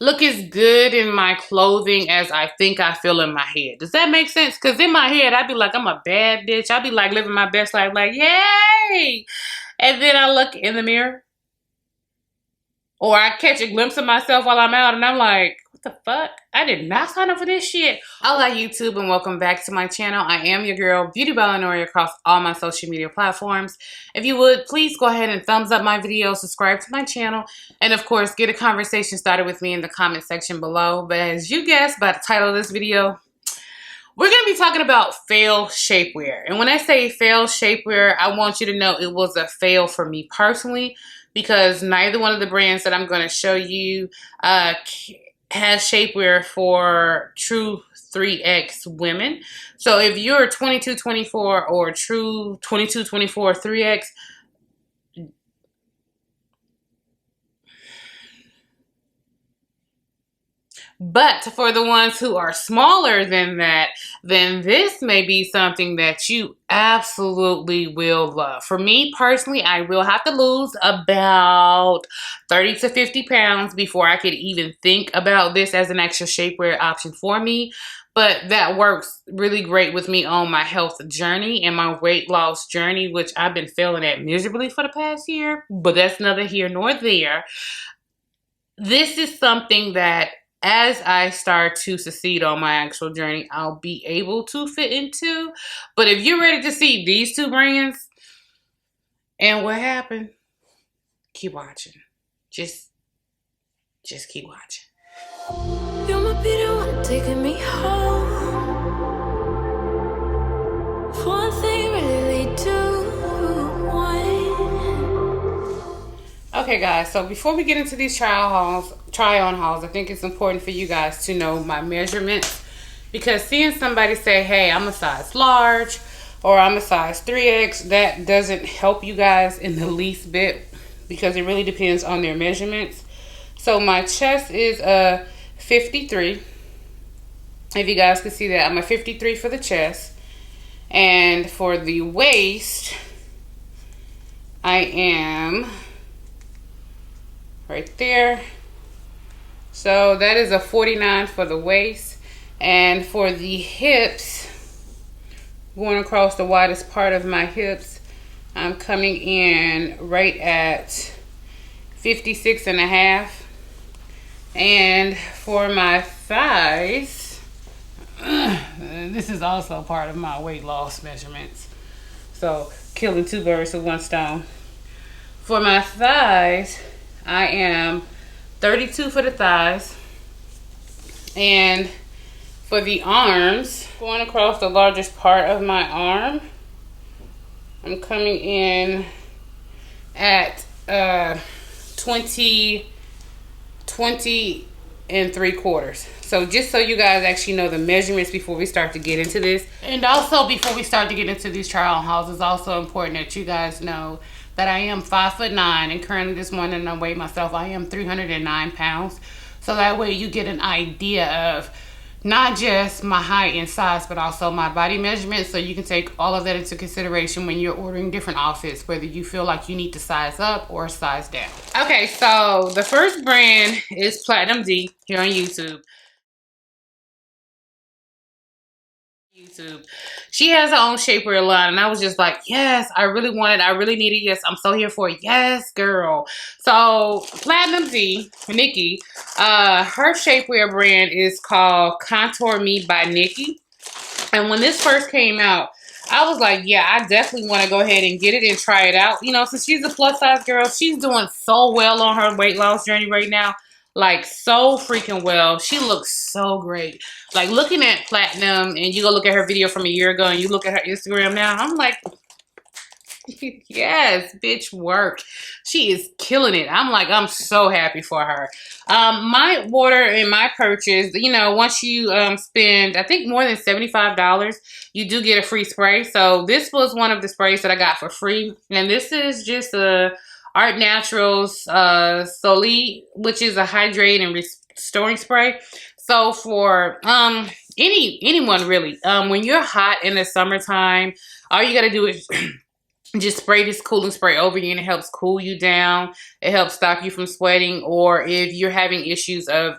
look as good in my clothing as I think I feel in my head. Does that make sense? Because in my head, I'd be like, I'm a bad bitch. I'd be like living my best life, like, yay! And then I look in the mirror, or I catch a glimpse of myself while I'm out, and I'm like, what the fuck? I did not sign up for this shit. Hola YouTube, and welcome back to my channel. I am your girl, Beauty Ballinori, across all my social media platforms. If you would, please go ahead and thumbs up my video, subscribe to my channel, and of course, get a conversation started with me in the comment section below. But as you guessed by the title of this video, we're going to be talking about fail shapewear. And when I say fail shapewear, I want you to know it was a fail for me personally, because neither one of the brands that I'm going to show you has shapewear for true 3X women. So if you're 22, 24 or true 22, 24, 3X, but for the ones who are smaller than that, then this may be something that you absolutely will love. For me personally, I will have to lose about 30 to 50 pounds before I could even think about this as an extra shapewear option for me. But that works really great with me on my health journey and my weight loss journey, which I've been failing at miserably for the past year. But that's neither here nor there. This is something that as I start to succeed on my actual journey, I'll be able to fit into. But if you're ready to see these two brands and what happened, keep watching. Just keep watching. You might be the one taking me home. One thing really lead to one. Okay guys, so before we get into these try-on hauls, I think it's important for you guys to know my measurements, because seeing somebody say, hey, I'm a size large or I'm a size 3X, that doesn't help you guys in the least bit, because it really depends on their measurements. So my chest is a 53. If you guys can see that, I'm a 53 for the chest. And for the waist, I am right there. So that is a 49 for the waist. And for the hips, going across the widest part of my hips, I'm coming in right at 56 and a half. And for my thighs, this is also part of my weight loss measurements. So killing two birds with one stone. For my thighs, I am 32 for the thighs. And for the arms, going across the largest part of my arm, I'm coming in at 20 and 3/4. So just so you guys actually know the measurements before we start to get into this. And also before we start to get into these try-on hauls, it's also important that you guys know that I am 5'9", and currently this morning I weighed myself, I am 309 pounds. So that way you get an idea of not just my height and size, but also my body measurements, so you can take all of that into consideration when you're ordering different outfits, whether you feel like you need to size up or size down. Okay, so the first brand is Platinum D here on YouTube. She has her own shapewear line, and I was just like, yes, I really want it. I really need it. Yes, I'm so here for it. Yes, girl. So Platinum D, Nikki, her shapewear brand is called Contour Me by Nikki. And when this first came out, I was like, yeah, I definitely want to go ahead and get it and try it out. You know, since she's a plus size girl, she's doing so well on her weight loss journey right now. Like, so freaking well. She looks so great. Like, looking at Platinum, and you go look at her video from a year ago, and you look at her Instagram now, I'm like, yes, bitch, work. She is killing it. I'm like, I'm so happy for her. My order and my purchase, you know, once you spend, I think, more than $75, you do get a free spray. So this was one of the sprays that I got for free. And this is just a Art Naturals Soli, which is a hydrate and restoring spray. So for anyone really, when you're hot in the summertime, all you gotta do is just spray this cooling spray over you, and it helps cool you down. It helps stop you from sweating, or if you're having issues of,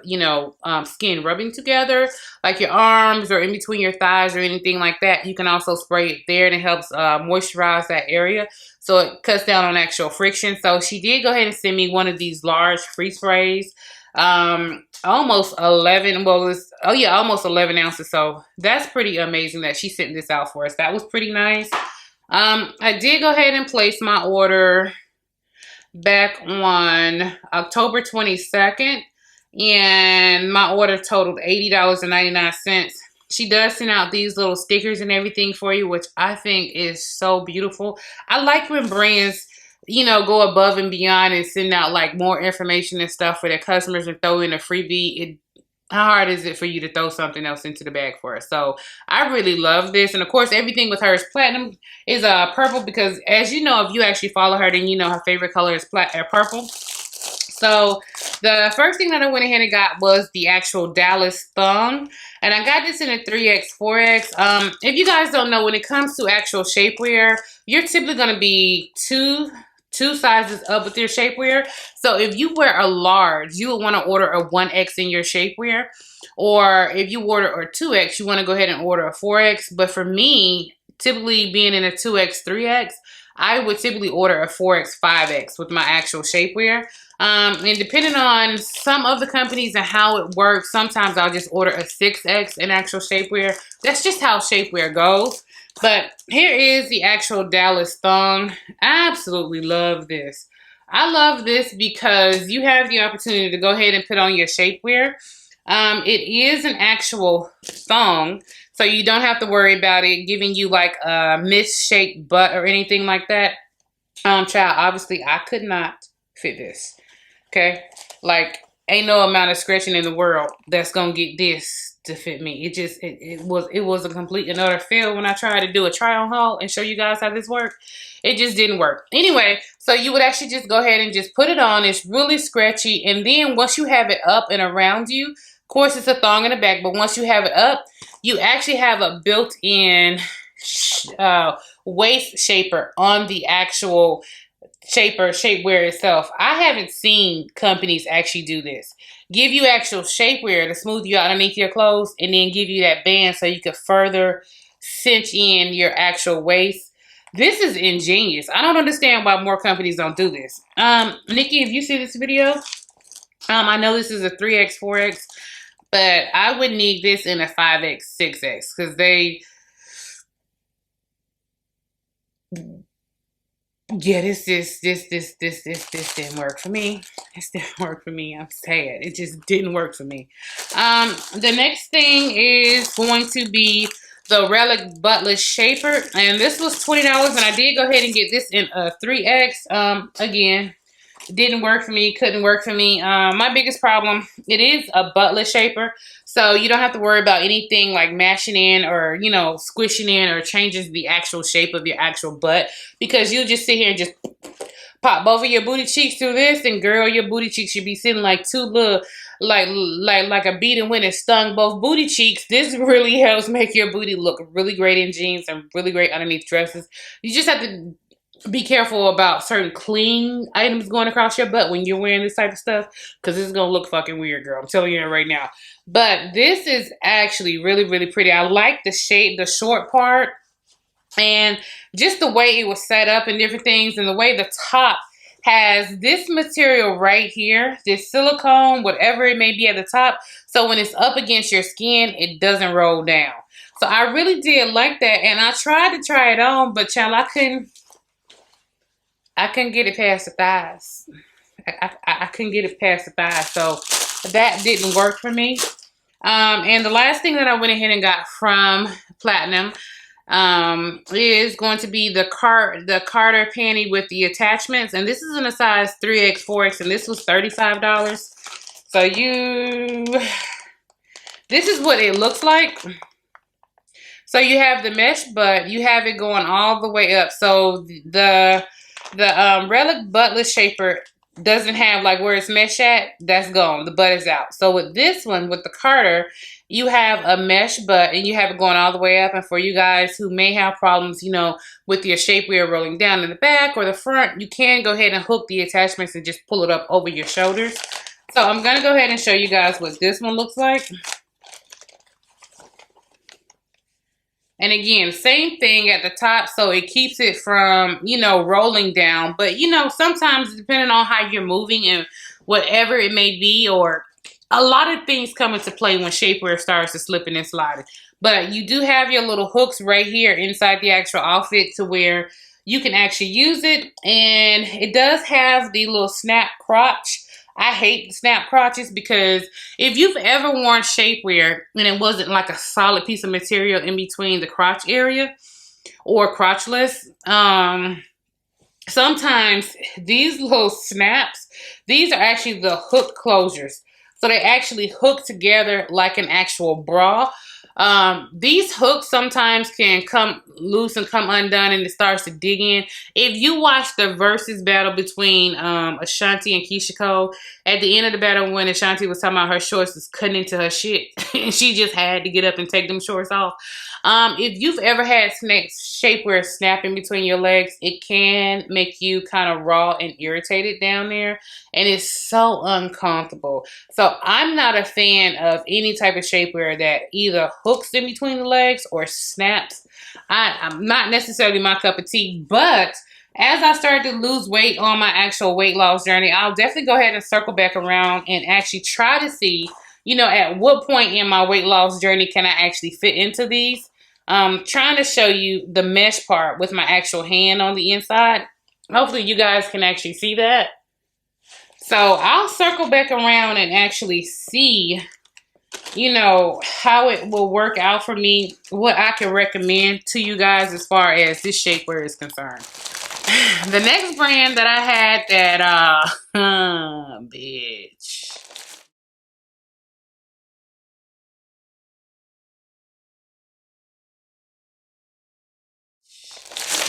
skin rubbing together, like your arms or in between your thighs or anything like that, you can also spray it there, and it helps moisturize that area. So it cuts down on actual friction. So she did go ahead and send me one of these large free sprays. Almost 11, almost 11 ounces. So that's pretty amazing that she sent this out for us. That was pretty nice. I did go ahead and place my order back on October 22nd, and my order totaled $80.99. She does send out these little stickers and everything for you, which I think is so beautiful. I like when brands, go above and beyond and send out like more information and stuff for their customers and throw in a freebie. How hard is it for you to throw something else into the bag for us? So I really love this. And of course, everything with her is platinum, is purple, because as you know, if you actually follow her, then you know her favorite color is purple. So the first thing that I went ahead and got was the actual Dallas Thong. And I got this in a 3X, 4X. If you guys don't know, when it comes to actual shapewear, you're typically going to be two sizes up with your shapewear. So if you wear a large, you would want to order a 1X in your shapewear. Or if you order a 2X, you want to go ahead and order a 4X. But for me, typically being in a 2X, 3X, I would typically order a 4X, 5X with my actual shapewear. And depending on some of the companies and how it works, sometimes I'll just order a 6X in actual shapewear. That's just how shapewear goes. But here is the actual Dallas Thong. I absolutely love this. I love this because you have the opportunity to go ahead and put on your shapewear. It is an actual thong, so you don't have to worry about it giving you like a misshaped butt or anything like that. Child, obviously I could not fit this. Okay, like ain't no amount of scratching in the world that's gonna get this to fit me. It was a complete and utter fail when I tried to do a try on haul and show you guys how this worked. It just didn't work. Anyway, so you would actually just go ahead and just put it on. It's really scratchy, and then once you have it up and around you, of course it's a thong in the back, but once you have it up, you actually have a built-in waist shaper on the actual shapewear itself. I haven't seen companies actually do this. Give you actual shapewear to smooth you out underneath your clothes, and then give you that band so you can further cinch in your actual waist. This is ingenious. I don't understand why more companies don't do this. Nikki, if you see this video, I know this is a 3X, 4X, but I would need this in a 5X, 6X, because this didn't work for me. This didn't work for me. I'm sad. It just didn't work for me. The next thing is going to be the Relic Buttless Shaper. And this was $20, and I did go ahead and get this in a 3X. Again, didn't work for me, couldn't work for me. My biggest problem, it is a buttless shaper, so you don't have to worry about anything like mashing in or, squishing in or changing the actual shape of your actual butt, because you just sit here and just pop both of your booty cheeks through this, and girl, your booty cheeks should be sitting like two little, like a beating wind and stung both booty cheeks. This really helps make your booty look really great in jeans and really great underneath dresses. You just have to be careful about certain clean items going across your butt when you're wearing this type of stuff, because it's gonna look fucking weird, girl. I'm telling you right now. But this is actually really, really pretty. I like the shape, the short part, and just the way it was set up and different things, and the way the top has this material right here, this silicone, whatever it may be at the top, so when it's up against your skin, it doesn't roll down. So I really did like that, and I tried to try it on, but child, I couldn't get it past the thighs. I couldn't get it past the thighs, so that didn't work for me. And the last thing that I went ahead and got from Platinum is going to be the Carter panty with the attachments, and this is in a size 3X, 4X, and this was $35. So this is what it looks like. So you have the mesh, but you have it going all the way up. So the Relic Buttless Shaper doesn't have like where it's mesh at, that's gone. The butt is out. So with this one, with the Carter, you have a mesh butt and you have it going all the way up. And for you guys who may have problems, you know, with your shapewear rolling down in the back or the front, you can go ahead and hook the attachments and just pull it up over your shoulders. So I'm going to go ahead and show you guys what this one looks like. And again, same thing at the top, so it keeps it from, you know, rolling down. But, you know, sometimes depending on how you're moving and whatever it may be, or a lot of things come into play when shapewear starts to slipping and sliding. But you do have your little hooks right here inside the actual outfit to where you can actually use it. And it does have the little snap crotch. I hate snap crotches because if you've ever worn shapewear and it wasn't like a solid piece of material in between the crotch area or crotchless, sometimes these little snaps, these are actually the hook closures. So they actually hook together like an actual bra. These hooks sometimes can come loose and come undone and it starts to dig in. If you watch the versus battle between Ashanti and Keisha Cole, at the end of the battle when Ashanti was talking about her shorts was cutting into her shit and she just had to get up and take them shorts off. If you've ever had shapewear snapping between your legs, it can make you kind of raw and irritated down there. And it's so uncomfortable. So I'm not a fan of any type of shapewear that either hooks in between the legs or snaps. I'm not necessarily my cup of tea, but as I started to lose weight on my actual weight loss journey, I'll definitely go ahead and circle back around and actually try to see, you know, at what point in my weight loss journey can I actually fit into these. Trying to show you the mesh part with my actual hand on the inside. Hopefully you guys can actually see that. So I'll circle back around and actually see, you know, how it will work out for me, what I can recommend to you guys as far as this shapewear is concerned. The next brand that I had that, bitch.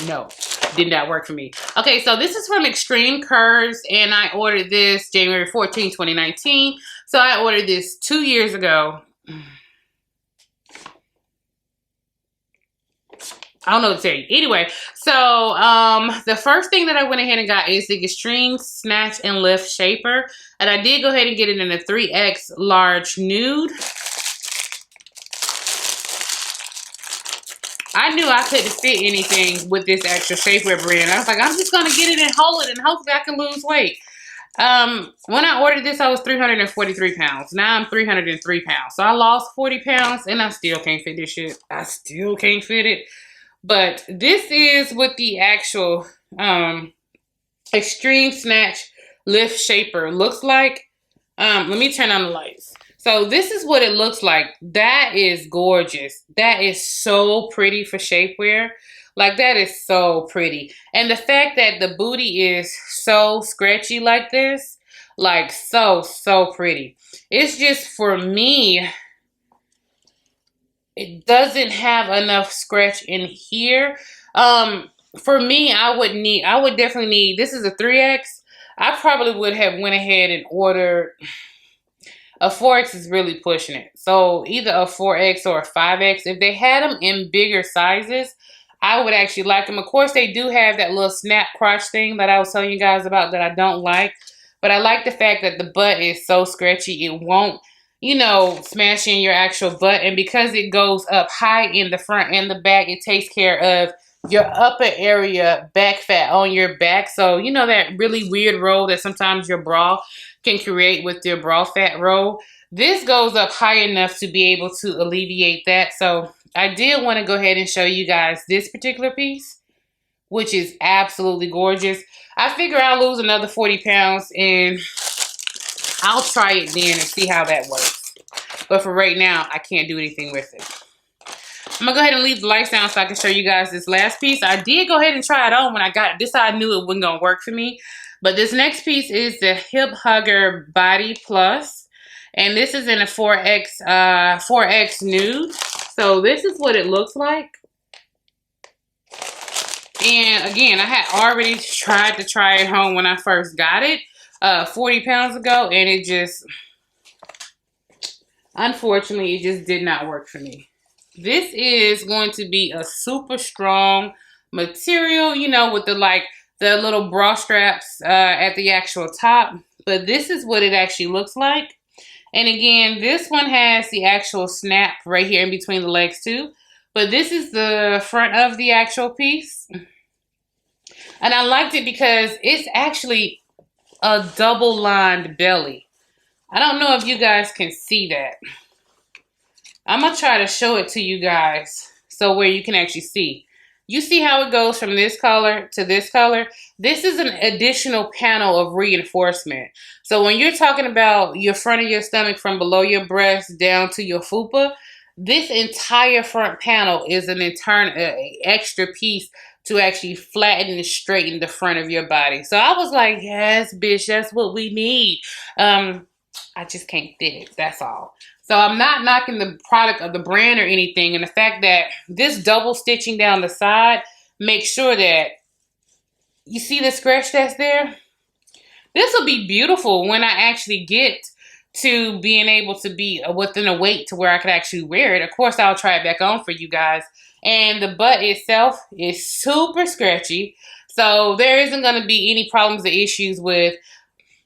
No, did not work for me. Okay, so this is from Xtreme Kurves, and I ordered this January 14, 2019. So I ordered this 2 years ago. I don't know what to tell you. Anyway, so the first thing that I went ahead and got is the Xtreme Snatch and Lift Shaper. And I did go ahead and get it in a 3X large nude. I knew I couldn't fit anything with this actual shapewear brand. I was like, I'm just going to get it and hold it and hopefully I can lose weight. When I ordered this, I was 343 pounds. Now I'm 303 pounds. So I lost 40 pounds and I still can't fit this shit. I still can't fit it. But this is what the actual Xtreme Snatch Lift Shaper looks like. Let me turn on the lights. So this is what it looks like. That is gorgeous. That is so pretty for shapewear. Like, that is so pretty. And the fact that the booty is so scratchy like this, like so pretty. It's just, for me, it doesn't have enough scratch in here. For me, I would definitely need, this is a 3X. I probably would have went ahead and ordered, a 4X is really pushing it. So either a 4X or a 5X. If they had them in bigger sizes, I would actually like them. Of course, they do have that little snap crotch thing that I was telling you guys about that I don't like. But I like the fact that the butt is so scratchy. It won't, you know, smash in your actual butt. And because it goes up high in the front and the back, it takes care of your upper area back fat on your back. So, you know, that really weird roll that sometimes your bra can create with your bra fat roll. This goes up high enough to be able to alleviate that. So I did want to go ahead and show you guys this particular piece, which is absolutely gorgeous. I figure I'll lose another 40 pounds and I'll try it then and see how that works. But for right now, I can't do anything with it. I'm going to go ahead and leave the lights down so I can show you guys this last piece. I did go ahead and try it on when I got it. This I knew it wasn't going to work for me. But this next piece is the Hip Hugger Body Plus. And this is in a 4X nude. So this is what it looks like. And again, I had already tried to try it home when I first got it. 40 pounds ago, and it just, unfortunately, it just did not work for me. This is going to be a super strong material, you know, with the little bra straps at the actual top. But this is what it actually looks like. And again, this one has the actual snap right here in between the legs too. But this is the front of the actual piece. And I liked it because it's actually a double lined belly. I don't know if you guys can see that. I'm going to try to show it to you guys so where you can actually see. You see how it goes from this color to this color? This is an additional panel of reinforcement. So when you're talking about your front of your stomach from below your breast down to your fupa, this entire front panel is an extra piece to actually flatten and straighten the front of your body. So I was like, yes, bitch, that's what we need. I just can't fit it. That's all. So I'm not knocking the product of the brand or anything. And the fact that this double stitching down the side makes sure that you see the scratch that's there. This will be beautiful when I actually get to being able to be within a weight to where I could actually wear it. Of course, I'll try it back on for you guys. And the butt itself is super scratchy. So there isn't going to be any problems or issues with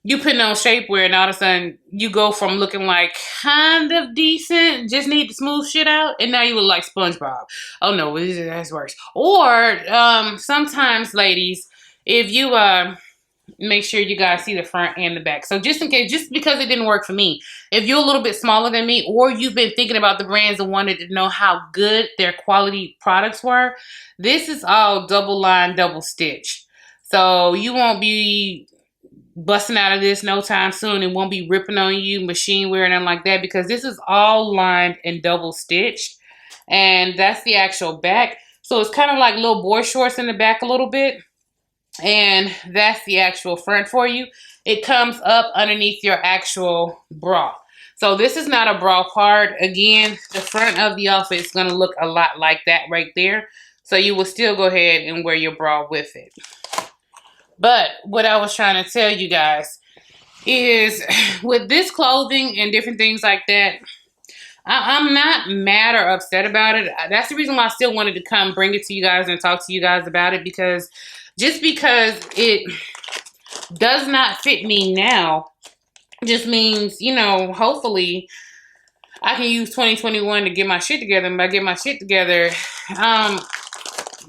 you putting on shapewear and all of a sudden you go from looking like kind of decent, just need to smooth shit out, and now you look like SpongeBob. Oh no, that's worse. Or sometimes, ladies, if you make sure you guys see the front and the back. So just in case, just because it didn't work for me, if you're a little bit smaller than me, or you've been thinking about the brands and wanted to know how good their quality products were, this is all double line, double stitch. So you won't be busting out of this no time soon. It won't be ripping on you, machine wear, and nothing like that, because this is all lined and double stitched. And that's the actual back. So it's kind of like little boy shorts in the back a little bit. And that's the actual front for you. It comes up underneath your actual bra. So this is not a bra part. Again, the front of the outfit is going to look a lot like that right there. So you will still go ahead and wear your bra with it. But what I was trying to tell you guys is with this clothing and different things like that, I'm not mad or upset about it. That's the reason why I still wanted to come bring it to you guys and talk to you guys about it, because just because it does not fit me now just means, you know, hopefully I can use 2021 to get my shit together. And by get my shit together,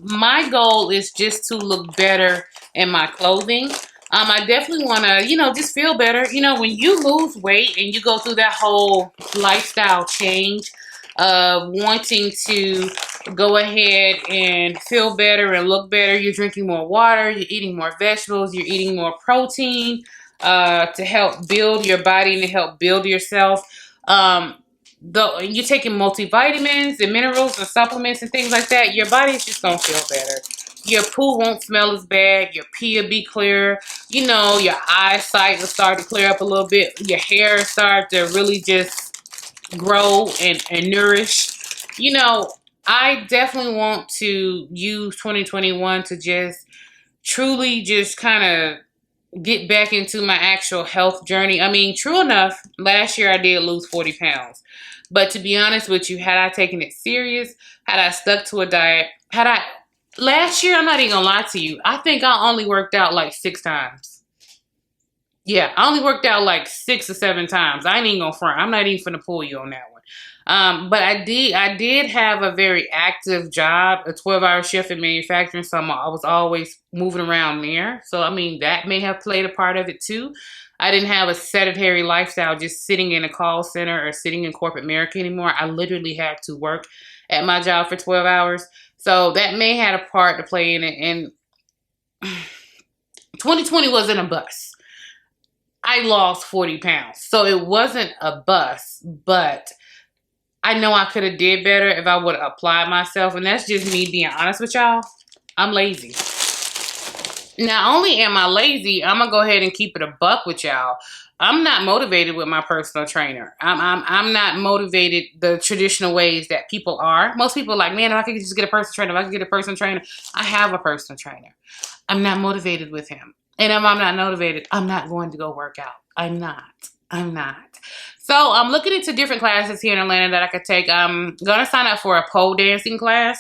my goal is just to look better in my clothing. I definitely want to, you know, just feel better. You know, when you lose weight and you go through that whole lifestyle change of wanting to go ahead and feel better and look better, you're drinking more water, you're eating more vegetables, you're eating more protein to help build your body and to help build yourself. You're taking multivitamins and minerals and supplements and things like that, your body's just going to feel better. Your poo won't smell as bad. Your pee will be clearer. You know, your eyesight will start to clear up a little bit. Your hair start to really just grow and nourish. You know, I definitely want to use 2021 to just truly just kind of get back into my actual health journey. I mean, true enough, last year I did lose 40 pounds. But to be honest with you, had I taken it serious, had I stuck to a diet, last year, I'm not even gonna lie to you, I think I only worked out like 6 times. Yeah, I only worked out like 6 or 7 times. I ain't even gonna front. I'm not even finna pull you on that one. But I did have a very active job, a 12-hour shift in manufacturing, so I was always moving around there. So, I mean, that may have played a part of it too. I didn't have a sedentary lifestyle just sitting in a call center or sitting in corporate America anymore. I literally had to work at my job for 12 hours. So that may have a part to play in it. And 2020 wasn't a bust. I lost 40 pounds. So it wasn't a bust, but I know I could have did better if I would have applied myself. And that's just me being honest with y'all. I'm lazy. Not only am I lazy, I'm going to go ahead and keep it a buck with y'all. I'm not motivated with my personal trainer. I'm not motivated the traditional ways that people are. Most people are like, man, if I could just get a personal trainer, if I could get a personal trainer. I have a personal trainer. I'm not motivated with him. And if I'm not motivated, I'm not going to go work out. I'm not. I'm not. So I'm looking into different classes here in Atlanta that I could take. I'm going to sign up for a pole dancing class.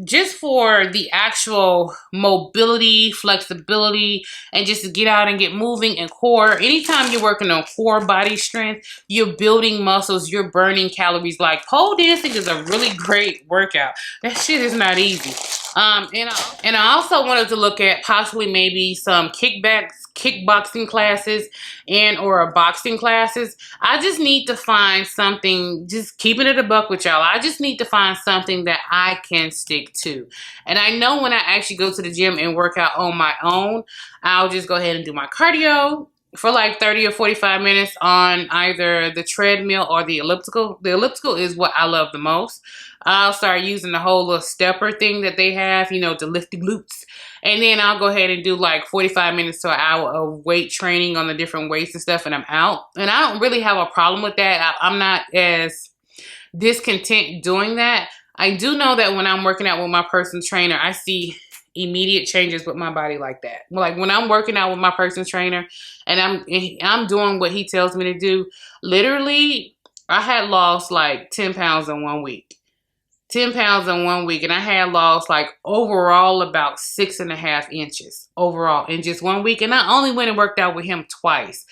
Just for the actual mobility, flexibility, and just to get out and get moving and core. Anytime you're working on core body strength, you're building muscles, you're burning calories. Like pole dancing is a really great workout. That shit is not easy. And I also wanted to look at possibly maybe some kickboxing classes and or boxing classes. I just need to find something, just keeping it a buck with y'all. I just need to find something that I can stick to. And I know when I actually go to the gym and work out on my own, I'll just go ahead and do my cardio for like 30 or 45 minutes on either the treadmill or the elliptical. The elliptical is what I love the most. I'll start using the whole little stepper thing that they have, you know, to lift the glutes. And then I'll go ahead and do like 45 minutes to an hour of weight training on the different weights and stuff, and I'm out. And I don't really have a problem with that. I'm not as discontent doing that. I do know that when I'm working out with my personal trainer, I see immediate changes with my body like that. Like when I'm working out with my personal trainer and I'm doing what he tells me to do, literally I had lost like 10 pounds in 1 week. 10 pounds in 1 week, and I had lost like overall about 6.5 inches overall in just 1 week. And I only went and worked out with him twice.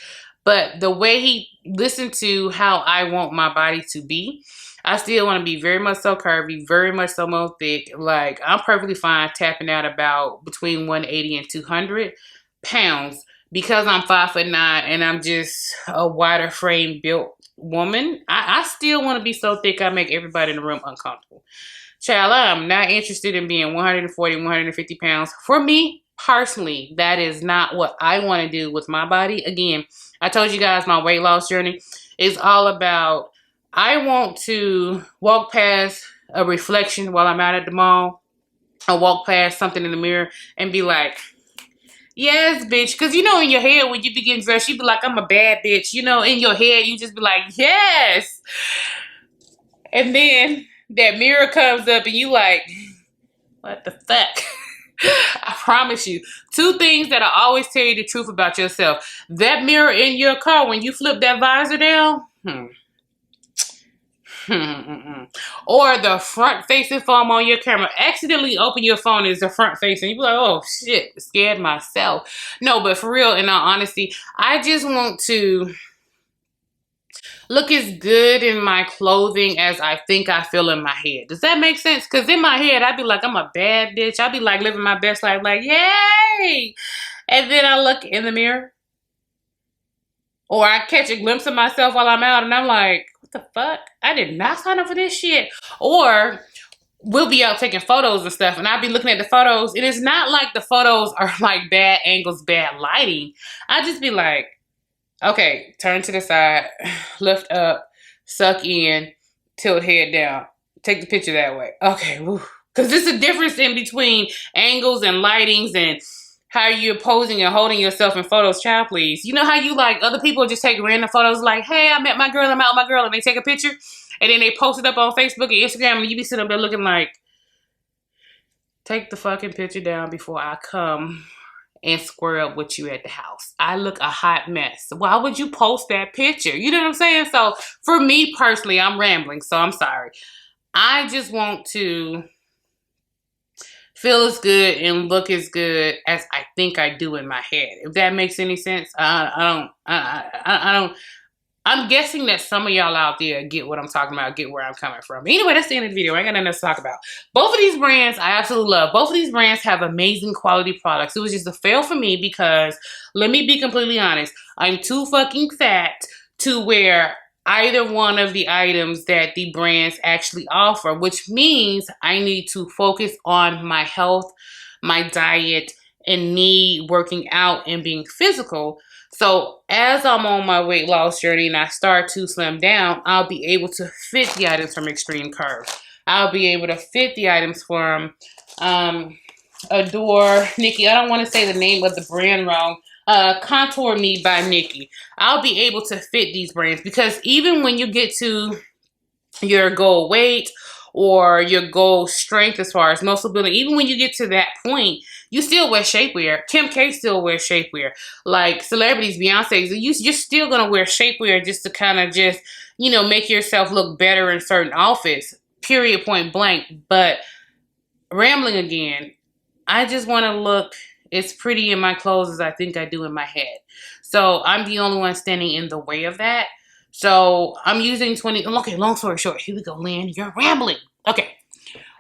But the way he listened to how I want my body to be, I still want to be very much so curvy, very much so more thick. Like I'm perfectly fine tapping out about between 180 and 200 pounds because I'm 5'9" and I'm just a wider frame built woman. I still want to be so thick I make everybody in the room uncomfortable. Child, I'm not interested in being 140, 150 pounds. For me, personally, that is not what I want to do with my body. Again, I told you guys my weight loss journey is all about, I want to walk past a reflection while I'm out at the mall. I walk past something in the mirror and be like, yes, bitch. Because, you know, in your head, when you be getting dressed, you be like, I'm a bad bitch. You know, in your head, you just be like, yes. And then that mirror comes up and you like, what the fuck? I promise you. 2 things that I always tell you the truth about yourself. That mirror in your car, when you flip that visor down, or the front facing phone on your camera. Accidentally open your phone as the front facing. You be like, oh shit, scared myself. No, but for real, in all honesty, I just want to look as good in my clothing as I think I feel in my head. Does that make sense? Because in my head, I'd be like, I'm a bad bitch. I'd be like living my best life, like, yay! And then I look in the mirror, or I catch a glimpse of myself while I'm out and I'm like, what the fuck? I did not sign up for this shit. Or we'll be out taking photos and stuff and I'll be looking at the photos and it's not like the photos are like bad angles, bad lighting. I just be like, okay, turn to the side, lift up, suck in, tilt head down. Take the picture that way. Okay, because there's a difference in between angles and lightings and how you're posing and holding yourself in photos. Child, please. You know how you like other people just take random photos like, hey, I met my girl, I'm out with my girl, and they take a picture and then they post it up on Facebook and Instagram and you be sitting up there looking like, take the fucking picture down before I come and square up with you at the house. I look a hot mess. Why would you post that picture? You know what I'm saying? So for me personally, I'm rambling, so I'm sorry. I just want to feel as good and look as good as I think I do in my head. If that makes any sense, I don't. I'm guessing that some of y'all out there get what I'm talking about, get where I'm coming from. Anyway, that's the end of the video. I ain't got nothing else to talk about. Both of these brands, I absolutely love. Both of these brands have amazing quality products. It was just a fail for me because, let me be completely honest, I'm too fucking fat to wear either one of the items that the brands actually offer, which means I need to focus on my health, my diet, and me working out and being physical. So as I'm on my weight loss journey and I start to slim down, I'll be able to fit the items from Xtreme Kurves. I'll be able to fit the items from Adore, Nikki. I don't want to say the name of the brand wrong. Contour Me by Nikki. I'll be able to fit these brands because even when you get to your goal weight or your goal strength as far as muscle building, even when you get to that point, You still wear shapewear. Kim K still wears shapewear. Like celebrities, Beyonce, you're still gonna wear shapewear just to kind of just, you know, make yourself look better in certain outfits. Period, point blank. But rambling again, I just want to look as pretty in my clothes as I think I do in my head. So I'm the only one standing in the way of that. So I'm using 20. Okay, long story short. Here we go, Lynn. You're rambling. Okay.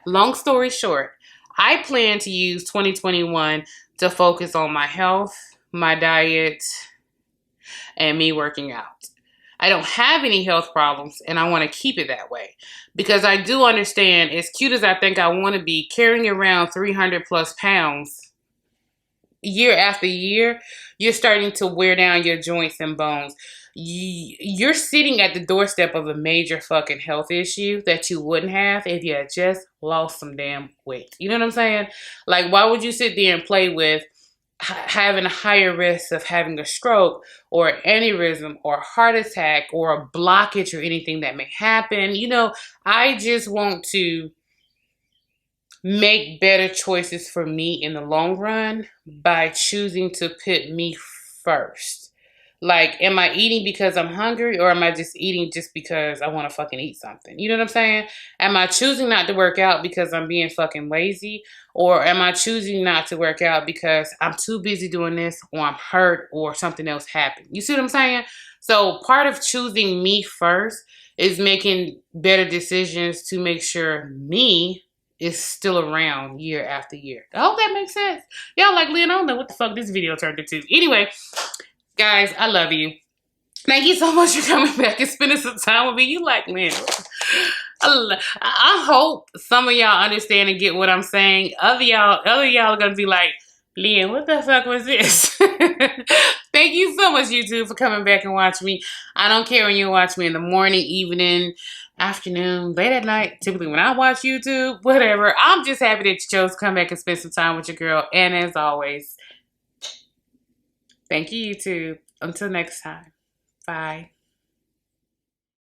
Long story short, I plan to use 2021 to focus on my health, my diet, and me working out. I don't have any health problems, and I want to keep it that way because I do understand, as cute as I think I want to be, carrying around 300 plus pounds year after year, you're starting to wear down your joints and bones. You're sitting at the doorstep of a major fucking health issue that you wouldn't have if you had just lost some damn weight. You know what I'm saying? Like, why would you sit there and play with having a higher risk of having a stroke or aneurysm or heart attack or a blockage or anything that may happen? You know, I just want to make better choices for me in the long run by choosing to put me first. Like, am I eating because I'm hungry or am I just eating just because I want to fucking eat something? You know what I'm saying? Am I choosing not to work out because I'm being fucking lazy? Or am I choosing not to work out because I'm too busy doing this or I'm hurt or something else happened? You see what I'm saying? So part of choosing me first is making better decisions to make sure me is still around year after year. I hope that makes sense. Y'all like, Lynn, I don't know what the fuck this video turned into. Anyway, guys, I love you. Thank you so much for coming back and spending some time with me. You like, Lynn. I hope some of y'all understand and get what I'm saying. Other y'all are gonna be like, Lynn, what the fuck was this? Thank you so much, YouTube, for coming back and watching me. I don't care when you watch me in the morning, evening, afternoon, late at night. Typically when I watch YouTube, whatever. I'm just happy that you chose to come back and spend some time with your girl. And as always, thank you, YouTube. Until next time. Bye.